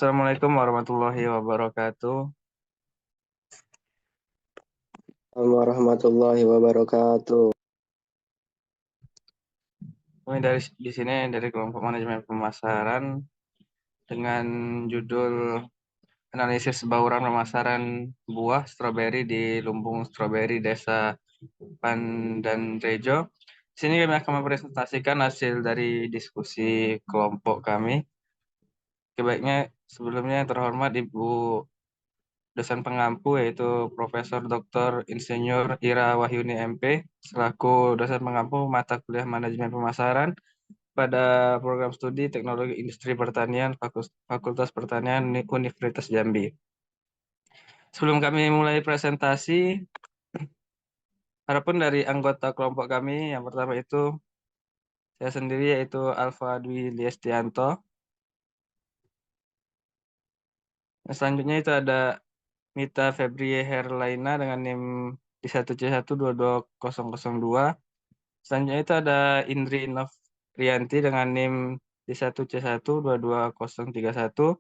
Assalamualaikum warahmatullahi wabarakatuh. Warahmatullahi wabarakatuh. Kami di sini dari kelompok manajemen pemasaran dengan judul analisis bauran pemasaran buah stroberi di Lumbung Stroberi Desa Pandanrejo. Di sini kami akan mempresentasikan hasil dari diskusi kelompok kami. Sebaiknya sebelumnya yang terhormat Ibu dosen pengampu yaitu Profesor Dr. Insinyur Ira Wahyuni MP selaku dosen pengampu mata kuliah manajemen pemasaran pada program studi Teknologi Industri Pertanian Fakultas Pertanian Universitas Jambi. Sebelum kami mulai presentasi, harapun dari anggota kelompok kami yang pertama itu saya sendiri yaitu Alfa Dwi Liestianto. Yang selanjutnya itu ada Mita Febrie Herlaina dengan NIM di 1C1220002. Selanjutnya itu ada Indri Novrianti dengan NIM di 1C1220031.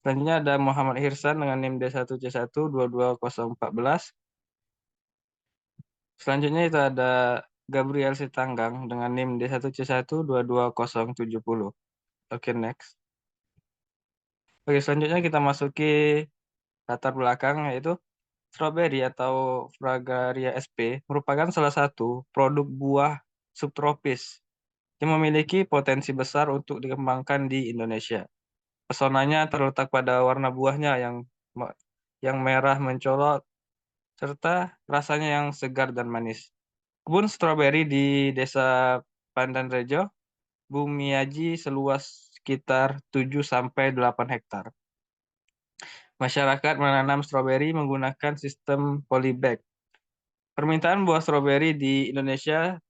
Selanjutnya ada Muhammad Hirsan dengan NIM D1C1222014. Selanjutnya itu ada Gabriel Sitanggang dengan NIM D1C1222070. Oke, next. Oke, selanjutnya kita masuki latar belakang yaitu strawberry atau Fragaria sp merupakan salah satu produk buah subtropis yang memiliki potensi besar untuk dikembangkan di Indonesia. Pesonanya terletak pada warna buahnya yang merah mencolok serta rasanya yang segar dan manis. Kebun stroberi di Desa Pandanrejo, Bumiaji seluas sekitar 7 sampai 8 hektar. Masyarakat menanam stroberi menggunakan sistem polybag. Permintaan buah stroberi di Indonesia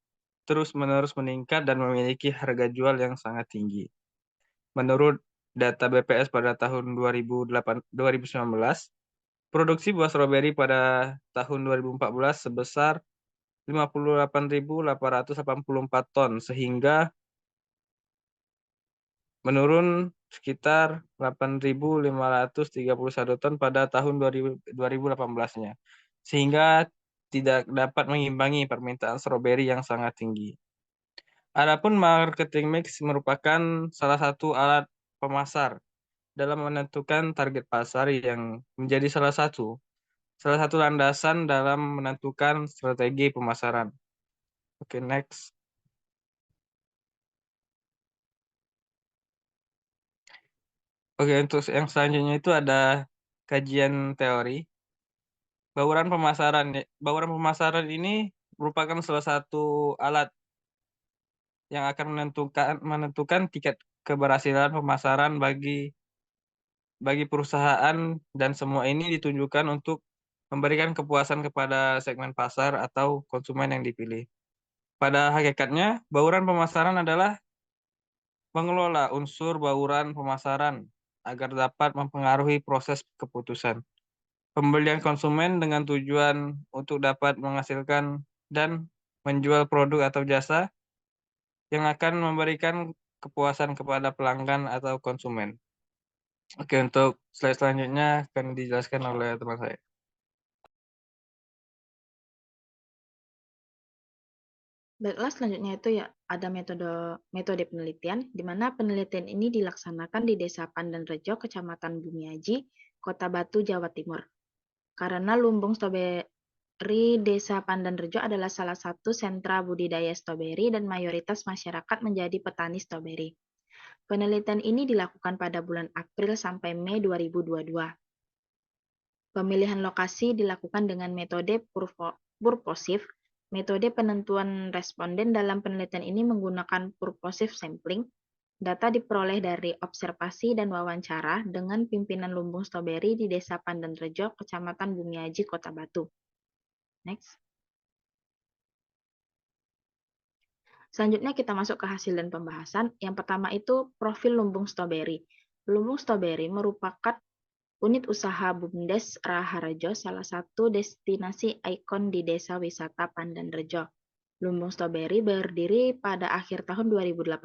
terus-menerus meningkat dan memiliki harga jual yang sangat tinggi. Menurut data BPS pada tahun 2019, produksi buah stroberi pada tahun 2014 sebesar 58.884 ton, sehingga menurun sekitar 8.531 ton pada tahun 2018-nya, sehingga tidak dapat mengimbangi permintaan stroberi yang sangat tinggi. Adapun marketing mix merupakan salah satu alat pemasar dalam menentukan target pasar yang menjadi salah satu landasan dalam menentukan strategi pemasaran. Oke, next. Oke, untuk yang selanjutnya itu ada kajian teori. Bauran pemasaran ini merupakan salah satu alat yang akan menentukan tingkat keberhasilan pemasaran bagi perusahaan, dan semua ini ditunjukkan untuk memberikan kepuasan kepada segmen pasar atau konsumen yang dipilih. Pada hakikatnya, bauran pemasaran adalah mengelola unsur bauran pemasaran agar dapat mempengaruhi proses keputusan pembelian konsumen dengan tujuan untuk dapat menghasilkan dan menjual produk atau jasa yang akan memberikan kepuasan kepada pelanggan atau konsumen. Oke, untuk slide selanjutnya akan dijelaskan oleh teman saya. Baiklah, selanjutnya itu ya ada metode penelitian, di mana penelitian ini dilaksanakan di Desa Pandanrejo, Kecamatan Bumiaji, Kota Batu, Jawa Timur. Karena lumbung stroberi Desa Pandanrejo adalah salah satu sentra budidaya stroberi dan mayoritas masyarakat menjadi petani stroberi. Penelitian ini dilakukan pada bulan April sampai Mei 2022. Pemilihan lokasi dilakukan dengan metode purposive. Metode penentuan responden dalam penelitian ini menggunakan purposive sampling. Data diperoleh dari observasi dan wawancara dengan pimpinan lumbung stroberi di Desa Pandanrejo, Kecamatan Bumiaji, Kota Batu. Next. Selanjutnya kita masuk ke hasil dan pembahasan. Yang pertama itu profil lumbung stroberi. Lumbung stroberi merupakan unit usaha BUMDes Raharjo, salah satu destinasi ikon di Desa Wisata Pandanrejo. Lumbung stroberi berdiri pada akhir tahun 2018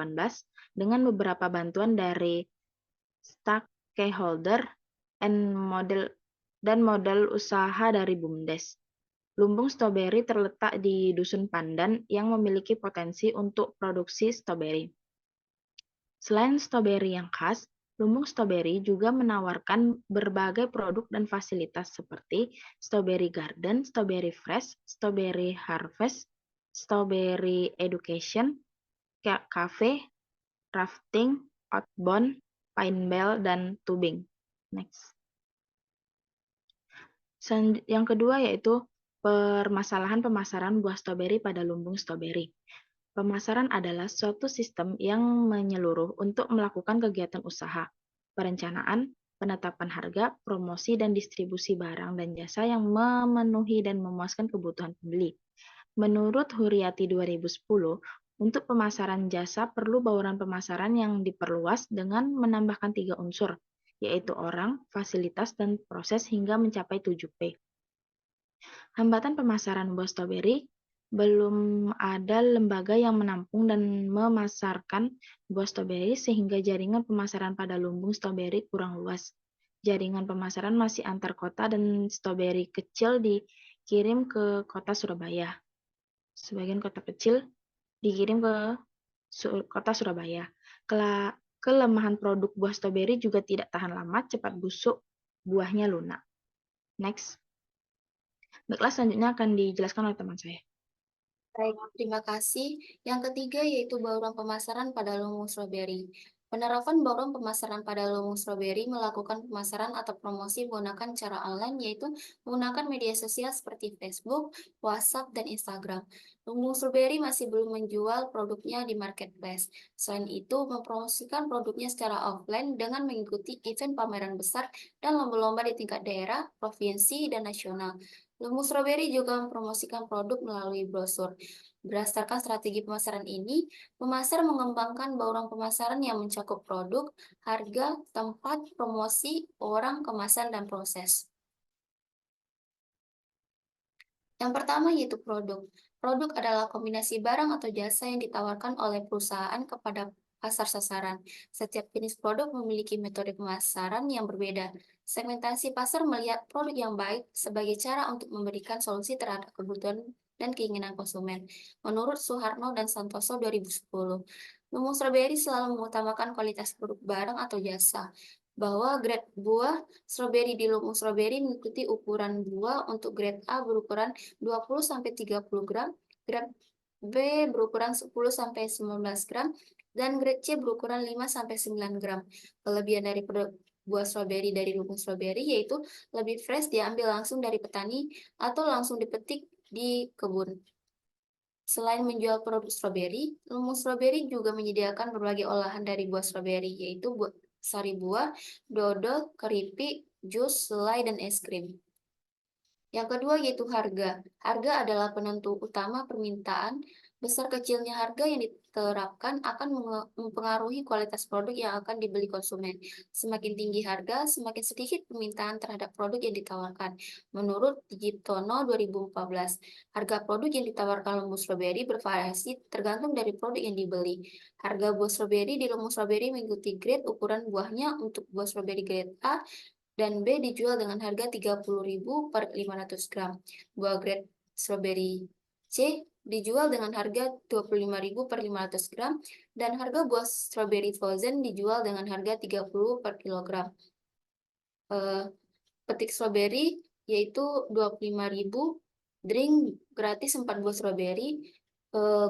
dengan beberapa bantuan dari stakeholder, dan model usaha dari BUMDes. Lumbung stroberi terletak di Dusun Pandan yang memiliki potensi untuk produksi stroberi. Selain stroberi yang khas, lumbung stroberi juga menawarkan berbagai produk dan fasilitas seperti strawberry garden, strawberry fresh, strawberry harvest, strawberry education, cafe, rafting, outbound, pine bell, dan tubing. Next. Yang kedua yaitu permasalahan pemasaran buah stroberi pada lumbung stroberi. Pemasaran adalah suatu sistem yang menyeluruh untuk melakukan kegiatan usaha, perencanaan, penetapan harga, promosi, dan distribusi barang dan jasa yang memenuhi dan memuaskan kebutuhan pembeli. Menurut Huriati 2010, untuk pemasaran jasa perlu bauran pemasaran yang diperluas dengan menambahkan 3 unsur, yaitu orang, fasilitas, dan proses hingga mencapai 7P. Hambatan pemasaran buah stroberi, belum ada lembaga yang menampung dan memasarkan buah stroberi sehingga jaringan pemasaran pada lumbung stroberi kurang luas. Jaringan pemasaran masih antar kota dan stroberi kecil dikirim ke kota Surabaya. Sebagian kota kecil dikirim ke kota Surabaya. Kelemahan produk buah stroberi juga tidak tahan lama, cepat busuk, buahnya lunak. Next. Baiklah, selanjutnya akan dijelaskan oleh teman saya. Baik, terima kasih. Yang ketiga yaitu bauran pemasaran pada lumbung stroberi. Penerapan bauran pemasaran pada lumbung stroberi melakukan pemasaran atau promosi menggunakan cara online, yaitu menggunakan media sosial seperti Facebook, WhatsApp, dan Instagram. Lumbung stroberi masih belum menjual produknya di marketplace. Selain itu, mempromosikan produknya secara offline dengan mengikuti event pameran besar dan lomba-lomba di tingkat daerah, provinsi, dan nasional. Lumbung stroberi juga mempromosikan produk melalui brosur. Berdasarkan strategi pemasaran ini, pemasar mengembangkan bauran pemasaran yang mencakup produk, harga, tempat, promosi, orang, kemasan, dan proses. Yang pertama yaitu produk. Produk adalah kombinasi barang atau jasa yang ditawarkan oleh perusahaan kepada pasar sasaran. Setiap jenis produk memiliki metode pemasaran yang berbeda. Segmentasi pasar melihat produk yang baik sebagai cara untuk memberikan solusi terhadap kebutuhan dan keinginan konsumen. Menurut Suharno dan Santoso 2010, lumbung stroberi selalu mengutamakan kualitas produk barang atau jasa, bahwa grade buah stroberi di lumbung stroberi mengikuti ukuran buah. Untuk grade A berukuran 20-30 gram, grade B berukuran 10-19 gram, dan grade C berukuran 5-9 gram. Kelebihan dari produk buah stroberi dari lumbung stroberi yaitu lebih fresh, diambil langsung dari petani atau langsung dipetik di kebun. Selain menjual produk stroberi, lumbung stroberi juga menyediakan berbagai olahan dari buah stroberi, yaitu sari buah, dodol, keripik, jus, selai, dan es krim. Yang kedua yaitu harga. Harga adalah penentu utama permintaan. Besar kecilnya harga yang diterapkan akan mempengaruhi kualitas produk yang akan dibeli konsumen. Semakin tinggi harga, semakin sedikit permintaan terhadap produk yang ditawarkan. Menurut Digitono 2014, harga produk yang ditawarkan lumbung stroberi bervariasi tergantung dari produk yang dibeli. Harga buah stroberi di lumbung stroberi mengikuti grade ukuran buahnya. Untuk buah stroberi grade A dan B dijual dengan harga 30.000 per 500 gram. Buah grade stroberi C dijual dengan harga 25.000 per 500 gram, dan harga buah stroberi frozen dijual dengan harga 30 per kilogram. Petik stroberi yaitu 25.000, drink gratis 4 buah stroberi,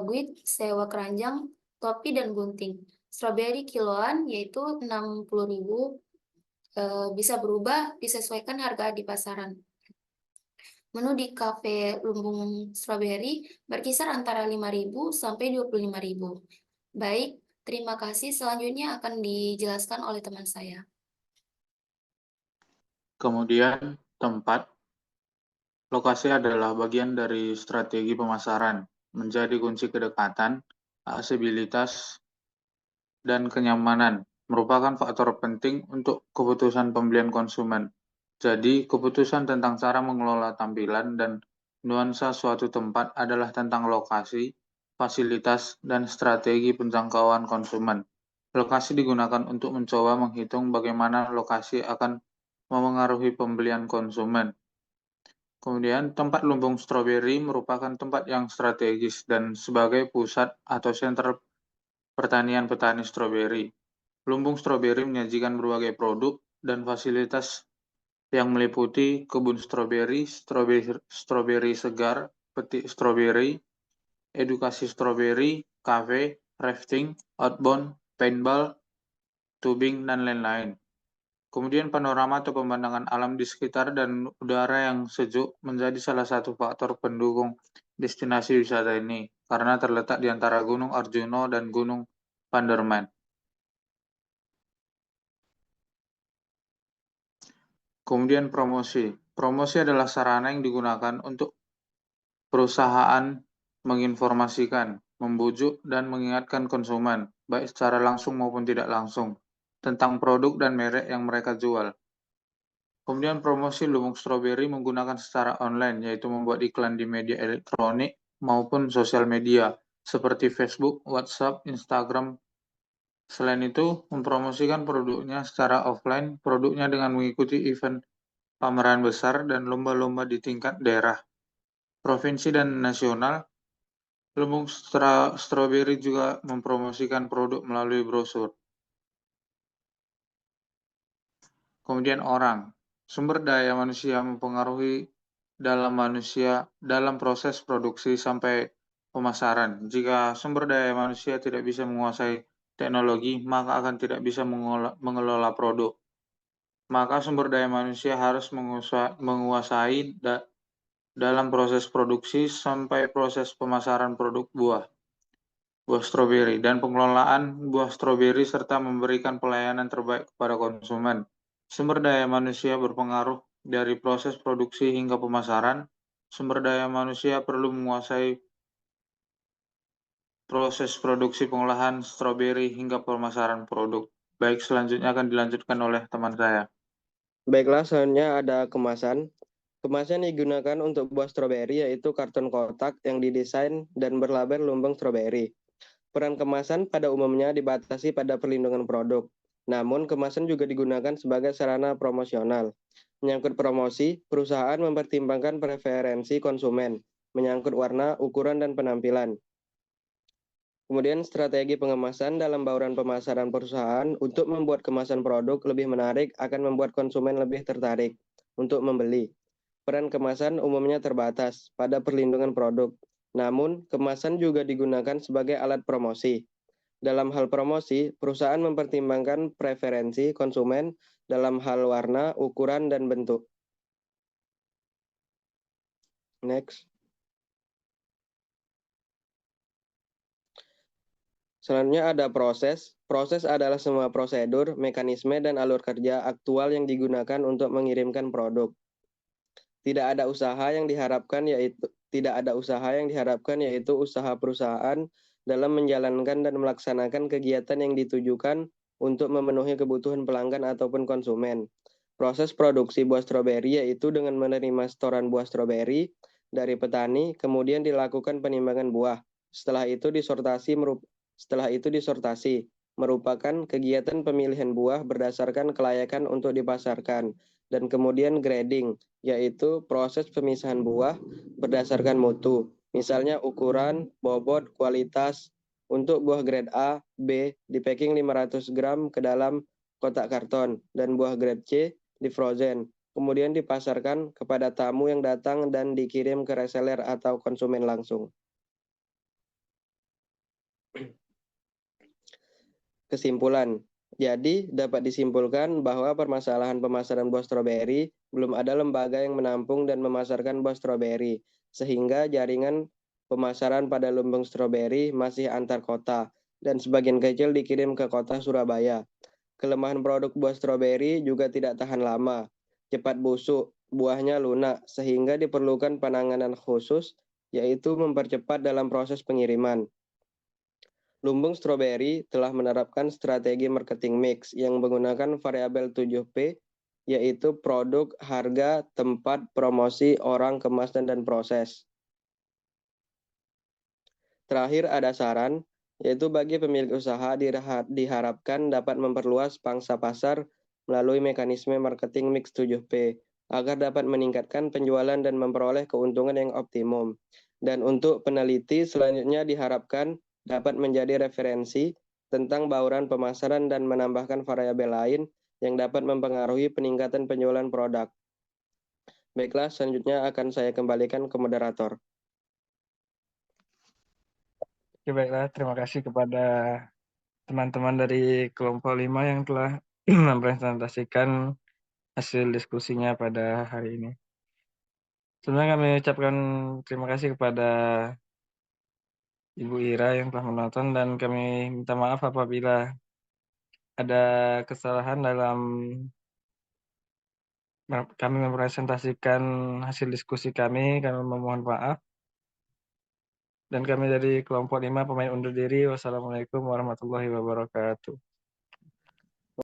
guide sewa keranjang, topi, dan gunting. Stroberi kiloan yaitu 60.000, bisa berubah disesuaikan harga di pasaran. Menu di kafe lumbung stroberi berkisar antara 5.000 sampai 25.000. Baik, terima kasih. Selanjutnya akan dijelaskan oleh teman saya. Kemudian, tempat. Lokasi adalah bagian dari strategi pemasaran, menjadi kunci kedekatan, aksesibilitas, dan kenyamanan, merupakan faktor penting untuk keputusan pembelian konsumen. Jadi, keputusan tentang cara mengelola tampilan dan nuansa suatu tempat adalah tentang lokasi, fasilitas, dan strategi penjangkauan konsumen. Lokasi digunakan untuk mencoba menghitung bagaimana lokasi akan memengaruhi pembelian konsumen. Kemudian, tempat lumbung stroberi merupakan tempat yang strategis dan sebagai pusat atau sentra pertanian petani stroberi. Lumbung stroberi menyajikan berbagai produk dan fasilitas yang meliputi kebun stroberi, stroberi segar, petik stroberi, edukasi stroberi, kafe, rafting, outbound, paintball, tubing, dan lain-lain. Kemudian panorama atau pemandangan alam di sekitar dan udara yang sejuk menjadi salah satu faktor pendukung destinasi wisata ini, karena terletak di antara Gunung Arjuno dan Gunung Panderman. Kemudian promosi. Promosi adalah sarana yang digunakan untuk perusahaan menginformasikan, membujuk, dan mengingatkan konsumen, baik secara langsung maupun tidak langsung, tentang produk dan merek yang mereka jual. Kemudian promosi lumbung stroberi menggunakan secara online, yaitu membuat iklan di media elektronik maupun sosial media, seperti Facebook, WhatsApp, Instagram. Selain itu, mempromosikan produknya secara offline, produknya dengan mengikuti event pameran besar dan lomba-lomba di tingkat daerah, provinsi, dan nasional. Lumbung stroberi juga mempromosikan produk melalui brosur. Kemudian orang. Sumber daya manusia mempengaruhi dalam proses produksi sampai pemasaran. Jika sumber daya manusia tidak bisa menguasai teknologi, maka akan tidak bisa mengelola produk. Maka sumber daya manusia harus menguasai dalam proses produksi sampai proses pemasaran produk buah stroberi, dan pengelolaan buah stroberi serta memberikan pelayanan terbaik kepada konsumen. Sumber daya manusia berpengaruh dari proses produksi hingga pemasaran. Sumber daya manusia perlu menguasai proses produksi, pengolahan stroberi hingga pemasaran produk. Baik, selanjutnya akan dilanjutkan oleh teman saya. Baiklah, selanjutnya ada kemasan. Kemasan digunakan untuk buah stroberi yaitu karton kotak yang didesain dan berlabel lumbung stroberi. Peran kemasan pada umumnya dibatasi pada perlindungan produk. Namun, kemasan juga digunakan sebagai sarana promosional. Menyangkut promosi, perusahaan mempertimbangkan preferensi konsumen, menyangkut warna, ukuran, dan penampilan. Kemudian strategi pengemasan dalam bauran pemasaran perusahaan untuk membuat kemasan produk lebih menarik akan membuat konsumen lebih tertarik untuk membeli. Peran kemasan umumnya terbatas pada perlindungan produk. Namun, kemasan juga digunakan sebagai alat promosi. Dalam hal promosi, perusahaan mempertimbangkan preferensi konsumen dalam hal warna, ukuran, dan bentuk. Next. Selanjutnya ada proses. Proses adalah semua prosedur, mekanisme, dan alur kerja aktual yang digunakan untuk mengirimkan produk. Tidak ada usaha yang diharapkan yaitu usaha perusahaan dalam menjalankan dan melaksanakan kegiatan yang ditujukan untuk memenuhi kebutuhan pelanggan ataupun konsumen. Proses produksi buah stroberi yaitu dengan menerima setoran buah stroberi dari petani, kemudian dilakukan penimbangan buah. Setelah itu disortasi, merupakan kegiatan pemilihan buah berdasarkan kelayakan untuk dipasarkan, dan kemudian grading, yaitu proses pemisahan buah berdasarkan mutu, misalnya ukuran, bobot, kualitas. Untuk buah grade A, B di packing 500 gram ke dalam kotak karton, dan buah grade C di frozen, kemudian dipasarkan kepada tamu yang datang dan dikirim ke reseller atau konsumen langsung. Kesimpulan. Jadi, dapat disimpulkan bahwa permasalahan pemasaran buah stroberi belum ada lembaga yang menampung dan memasarkan buah stroberi, sehingga jaringan pemasaran pada lumbung stroberi masih antar kota, dan sebagian kecil dikirim ke kota Surabaya. Kelemahan produk buah stroberi juga tidak tahan lama, cepat busuk, buahnya lunak, sehingga diperlukan penanganan khusus, yaitu mempercepat dalam proses pengiriman. Lumbung stroberi telah menerapkan strategi marketing mix yang menggunakan variabel 7P, yaitu produk, harga, tempat, promosi, orang, kemasan, dan proses. Terakhir ada saran, yaitu bagi pemilik usaha diharapkan dapat memperluas pangsa pasar melalui mekanisme marketing mix 7P agar dapat meningkatkan penjualan dan memperoleh keuntungan yang optimum. Dan untuk peneliti selanjutnya diharapkan dapat menjadi referensi tentang bauran pemasaran dan menambahkan variabel lain yang dapat mempengaruhi peningkatan penjualan produk. Baiklah, selanjutnya akan saya kembalikan ke moderator. Oke, baiklah, terima kasih kepada teman-teman dari kelompok 5 yang telah mempresentasikan hasil diskusinya pada hari ini. Sebenarnya kami ucapkan terima kasih kepada Ibu Ira yang telah menonton, dan kami minta maaf apabila ada kesalahan dalam kami mempresentasikan hasil diskusi kami memohon maaf. Dan kami dari kelompok 5 pemain undur diri. Wassalamualaikum warahmatullahi wabarakatuh.